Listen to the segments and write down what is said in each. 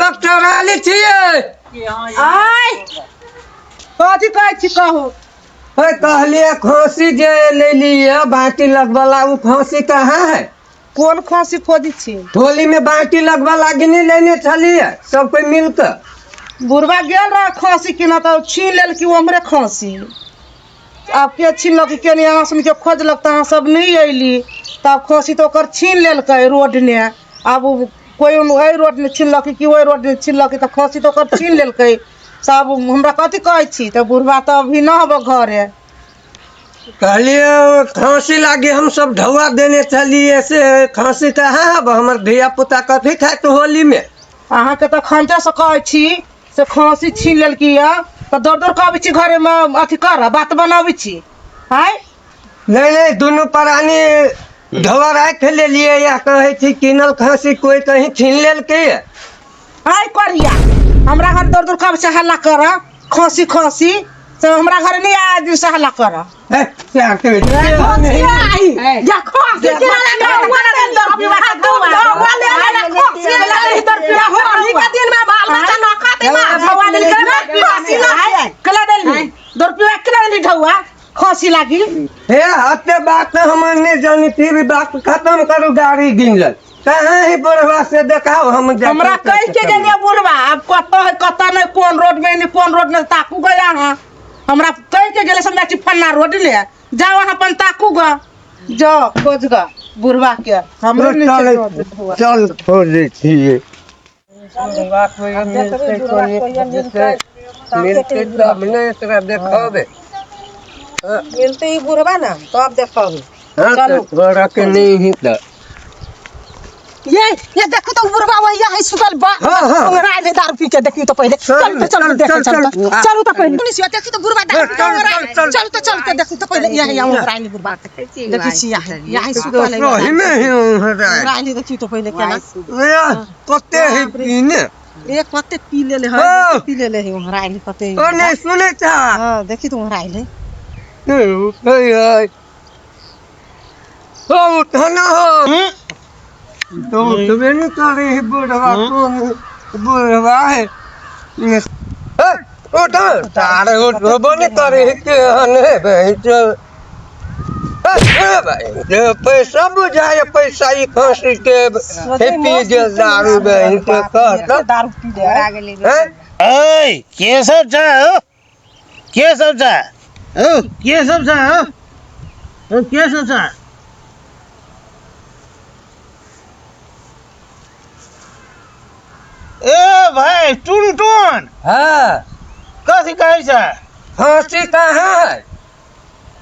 बकचौराली छियै कथी कहै छी कहू कहलिए खांसी जे ले लिए बाटी लगवाला वो खांसी कहाँ है? कोन खांसी खोजी छी? होली में बाटी लगवाला गिनी लेने चलिए सब कोई मिलकर। बुढ़वा गेल रहा खांसी की ना तो छीन लेल की हमरे खांसी अब के छीन के केने यहाँ सुन के खोज लगता सब नहीं अली तब खांसी तो ओकर छीन लेलकै रोड ने। अब कोई वही रोड ने छीनलक कि वही रोड ने छीनलक तो खांसी तो ओकर छीन लेलकै सब हमरा कथी कहै छी तो बुढ़वा तो अभी ना हब घरे। कहलिए खांसी लागे हम सब ढवा देने चलिए से खांसी कहाँ है हमर धिया पुता कथी खात होली में? अहाँ के तो खंचा से कहै छी से खांसी छीन लेलकी है तो दौड़ दौड़ कहबै छी घरे में अथी कर बात बनाबै छी हाय नहीं दोनों प्राणी ढवा राख ले लिए या कहे थी किनल खांसी कोई कहीं छीन लेल के हाय करिया हमरा घर दौड़ दौड़ कहबै से हल्ला कर खांसी खांसी तो हमरा घर नहीं आया दिन से हल्ला कर क्या के या खांसी के लगा वाला दर भी बात होली के दिन में बाल बच्चा न खाते ना भगवान के खांसी ना कला देली दर पे कला देली ढौआ खांसी लागी हे हते बात हमने जानी फिर बात खत्म करो गाड़ी गिनल कहाँ है बुढ़वा से देखाओ हम हमरा कह के गेलिए बुढ़वा अब कत नहीं कौन रोड में नहीं कौन रोड में ताकू गया हां हमरा कह के गेले समझा छी फन्ना रोड ले जाओ वहां अपन ताकू ग जो खोज ग बुढ़वा के हमरो नहीं चल खोजे छिए मिलते हमने एकरा देखावे मिलते ही बुढ़वा ना तो अब देखावे चलो बड़ा के नहीं ही त ये देखो तो बुढ़वा वही है सुगल बा हमरा ले दारू पी के देखी तो पहले चल देख चल तो पहले पुलिस देखी तो बुढ़वा चल के देखी तो पहले यही हम रानी बुढ़वा देखी छी यही सुगल है में रानी देखी तो पहले क्या कते है पीने एक कते पी ले है पी ले है रानी कते ओ नहीं सुने था हां देखी तुम रानी ओ उठना हो तो तुम्हें नहीं कर रही बुढ़वा बुढ़वा है उठो तारे उठो नहीं कर रही के हने भाई भाई पैसा बुझाए पैसा ही खांसी के पी गए दारू बहन के दारू पी ले ए के सब जा के सब जा ओ के सब जा ओ के सब जा ए भाई टून टून हाँ कथी कहै छै खांसी कहाँ है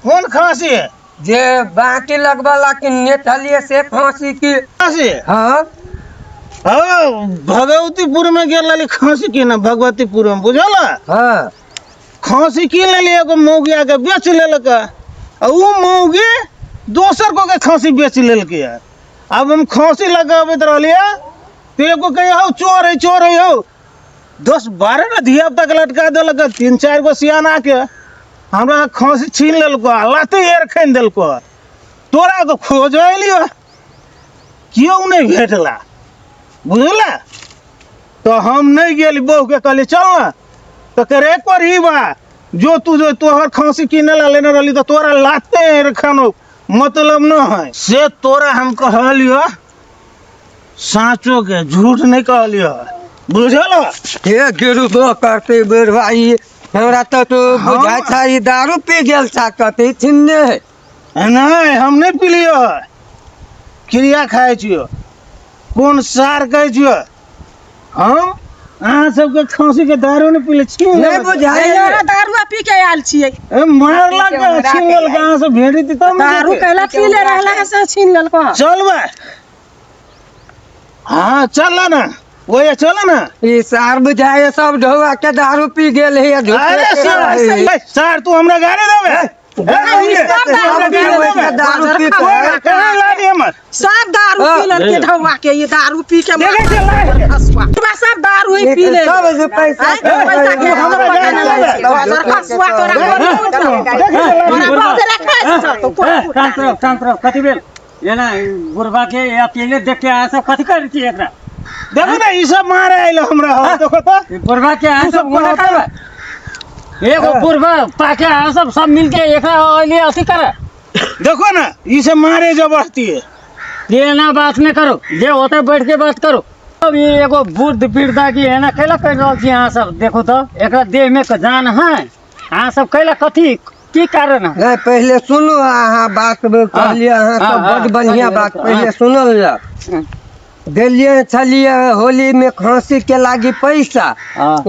कौन खांसी है जे बाटी लगवाला किन्ने चलिए से खांसी की खांसी हाँ हाँ भगवतीपुर में गेल रही खांसी की ना भगवतीपुर में बुझल हाँ खांसी की ले लिए एगो मौगी आके बेच लेलक उ मौगी दोसर को के खांसी बेच लेलकै अब हम खांसी लगाबैत रहलिए तो एगो कहे हो चोर है हो 10-12 ना धिया तक लटका देलक 3-4 गो सियाना के हमरा खांसी छीन लेलको लाते एर खन देलको तोरा को खोजलियो क्यों नहीं भेटला बुझला तो हम नहीं गेली बहू के कहली चल ना तो करे पर ही बा जो तोहर खांसी किने ला लेने रहली तो तोरा लाते एर खानो मतलब न है से तोरा हम कहलियो साँचो के झूठ नहीं कहलियो बुझल ये गिरबो करते बेरवाई हमरा तो बुझाई था ये दारू पी गेल था कते छिन्ने है नहीं हम नहीं पीलियो क्रिया खाए छियो कौन सार कहे छियो हम अहाँ सबके खांसी के दारू नहीं पीले छी नहीं बुझाई दारू पी के आयल छियै मार लग छीन लेल कहां से भेड़ी त दारू कहला पी ले रहला से छीन लेल को चल बे हां चल ना ओए चल ना ये सार बुझाए सब ढोआ के दारू पी गेल है अरे सर तू हमरा गाड़ी देबे दारू पी कहां लाड़ी हमर सब दारू पी लेल के ढौआ के ये दारू पी के हसुआ सब दारू ही पी ले सब पैसा के हमरा गाड़ी हसुआ तोरा तोरा बहुत रखा तो शांत रहो कथि भेल ये ना बुढ़वा के अकेले देख के आया सब कथी कर रही एकरा देखो ना ई सब मारे आइलो हमरा हो देखो तो ये बुढ़वा के आया सब सब कोना करबे एगो बुढ़वा पाके आया सब मिल के एकरा अइले अथी करे देखो ना ई सब मारे जबरदस्ती है। ये ना बात नहीं करो जे होते बैठ के बात करो। अब ये एगो बुढ़ पीड़ता की है ना कैला कर रहल छी अहाँ सब देखो तो एकरा देह में जान है अहाँ सब कैला कथी की कारण है नहीं पहले सुनो अहाँ बात कहलिए अहाँ सब बड़ बढ़िया बात पहले सुनल जा दिलिए छलिए होली में खांसी के लागी पैसा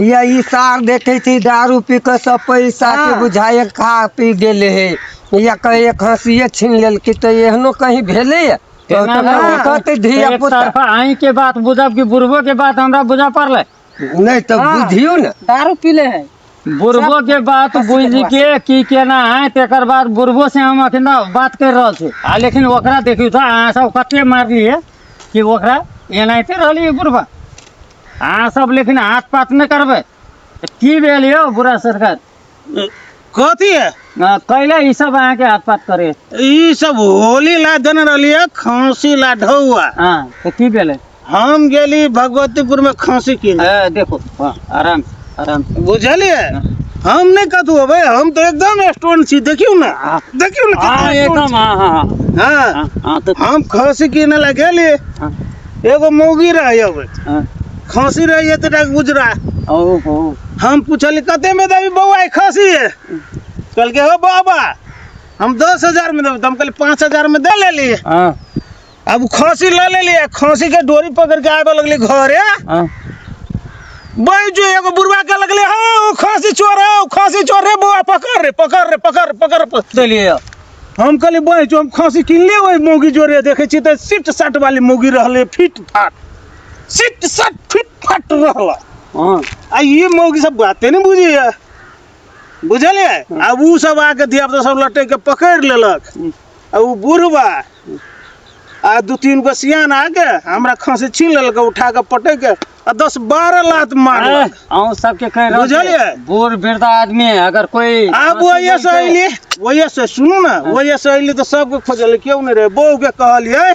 या ई सार देखे थी दारू पी के सब पैसा के बुझाए खा पी गेले है या कहे खांसी छीन लेल की तो एहनो कहीं भेले है कहते धिया पुता आई के बात बुझब की बुढ़बो के बात हमरा बुझा पड़ले नहीं तो बुझियो ना दारू पीले है बुढ़बो के बात बुझ के की केना है तेकर बाद बुढ़बो से हम अखन बात कर रहल छी आ लेकिन ओकरा देखियो तो अहाँ सब कते मारलिए कि ओकरा एनाहिते रहलिए बुढ़बा अहाँ सब लेकिन हाथ पात नहीं करबे की भेल यौ बुढ़ा सरकार कथी है कैला ई सब अहाँ के हाथ पात करे ई सब होली ला देने रहलिए खांसी ला ढौआ हाँ तो की भेल हम गेली भगवतीपुर में खांसी किने देखो आराम आराम बुझलिए हम नहीं कथू हो भाई हम तो एकदम स्टोन छी देखियो ना कितना एकदम stone हाँ हाँ छी। हाँ हाँ तो हम खांसी किने ला गेली एगो मौगी रही हाँ खांसी रही तो गुजरा ओहो हम पूछली कते में देवी बउआ खांसी है कल के हो बाबा हम 10,000 में देव हम कल 5,000 में दे ले लिए हाँ अब खांसी ले लिए खांसी के डोरी पकड़ के आवे लगली घरे हाँ भाई जो एगो बुढ़वा के लगले हाँ खांसी चोर रे बुआ पकड़ चलिए हम कहली भाई जो हम खांसी किन ले वही मौगी जोरे देखे छी तो सिट सट वाली मौगी रहले फिट फाट रहला हाँ आ ये मौगी सब बातें नहीं बुझिए बुझलिए अब उ सब आके धिया पुता सब लटे के पकड़ लेलक आ उ बुढ़वा आ 2-3 गो सियान आके हमरा खांसी छीन लेलक उठा के पटक के आ 10-12 लात मारलक हम सबके कह रहे बुझलिए? बूढ़ वृद्ध आदमी है अगर कोई अब वही से सुनू ना वही से अइली तो सबके खोजल क्यों नहीं रहे बहू के कहलिए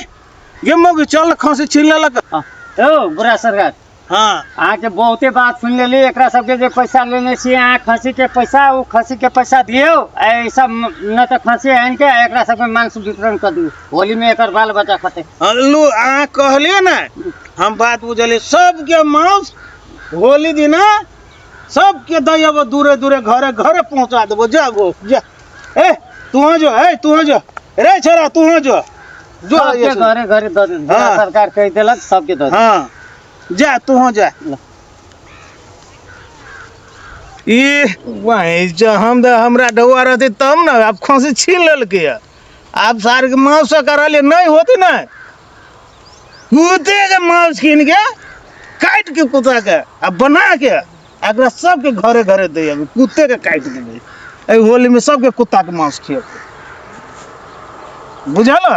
ये मौगी चल खांसी छीन लेलक ओ बुढ़ा सरकार हाँ आके बहुते बात सुन लेली एकरा सबके जे पैसा लेने छी अहाँ खसी के पैसा उ खसी के पैसा दियो ए सब न तो खसी आन के एकरा सबके मांस वितरण कर दियो होली में एकर बाल बच्चा खते हल्लू आ कहलिए ना हम बात बुझलिए सबके मांस होली दिन सबके दयब दूरे घरे पहुंचा देबो जा ए तू जो रे छोरा तू जो सबके घरे दे दे हाँ। सरकार कह देलक सबके दे दे हाँ जा तू जा ये वही जो हमरा ढौआ रहती तब ना अब खांसी छीन लेलके आप सार के मांस करलिए नहीं होती ना कुत्ते के मांस कीन के काट के कुत्ता के अब बना के अगर सबके घरे दे कुत्ते के काट के दे होली में सबके कुत्ता के मांस खिए बुझल